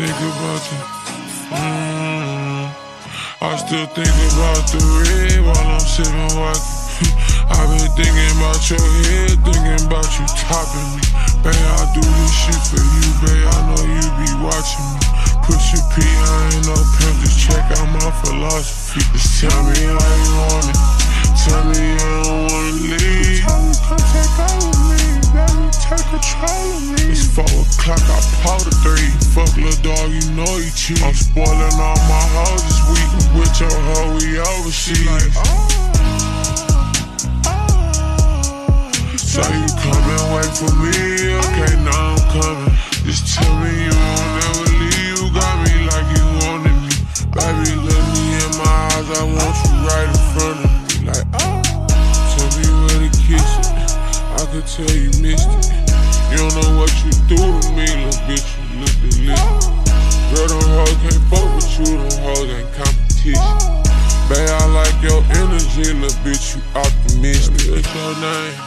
think about you. I still think about the red while I'm sipping vodka. I've been thinking about your head, thinking about you topping me. Babe, I do this shit for you, babe, I know you be watching me. Push your P, I ain't no pimp, just check out my philosophy. Just tell me how you want it, tell me you don't wanna leave. Tell me come take over me, baby, take control of me. It's 4 o'clock, I pulled a 3. Fuck little dog, you know you cheat. I'm spoiling all my hoes this week. With your hoe, we overseas. Like, so you coming, wait for me, okay, now I'm coming. Just tell me you won't ever leave, you got me like you wanted me. Baby, look me in my eyes, I want you right in front of me. Like, tell me where to kiss it, I could tell you missed it. You don't know what you do to me, little bitch, you look delicious. Girl, them hoes can't fuck with you, them hoes ain't competition. Babe, I like your energy, little bitch, you optimistic. What's your name?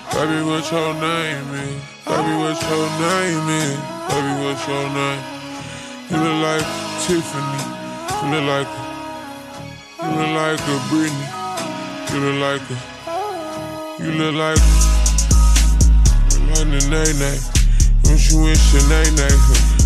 Baby, what's your name, man? Baby, what's your name, man? Baby, what's your name? You look like Tiffany. You look like a Britney. You look like the Nene. When she went Shanae,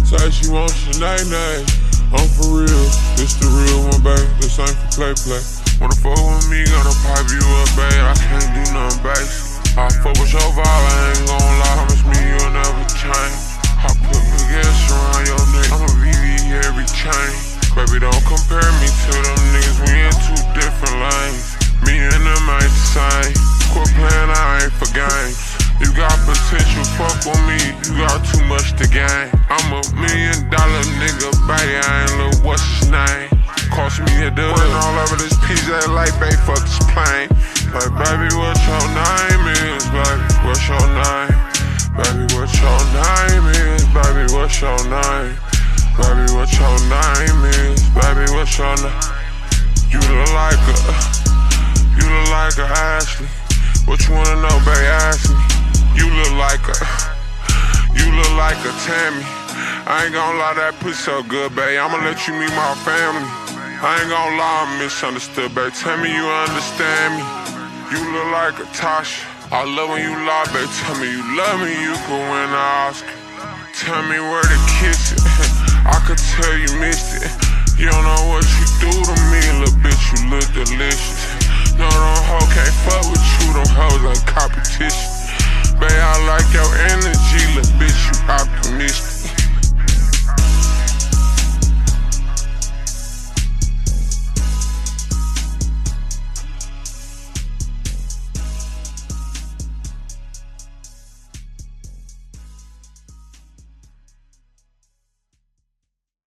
say she wants Shanae. I'm for real, this the real one, babe. This ain't for play. Wanna fuck with me, gonna pipe you up, babe. I can't do nothing basic. I fuck with your vibe, I ain't gon' lie. Promise me you'll never change. I put big gas around your neck, I'm a VV every chain. Baby, don't compare me to them niggas, we in 2 different lanes. Me and them ain't the same. Quit playing, I ain't for games. You got potential, fuck with me, you got too much to gain. I'm $1 million nigga, baby, I ain't little what's his name. Cost me a deal, all over this PJ like, babe, fuck this plane. Like, baby, what your name is, baby, what's your name? Baby, what your name is, baby, what's your name? Baby, what your name is, baby, what's your name? You look like a Ashley. What you wanna know, baby, ask me. You look like a Tammy. I ain't gon' lie, that pussy so good, babe. I'ma let you meet my family. I ain't gon' lie, I'm misunderstood, babe. Tell me you understand me. You look like a Tasha. I love when you lie, babe. Tell me you love me, you could win an Oscar. Tell me where to kiss it. I could tell you missed it. You don't know what you do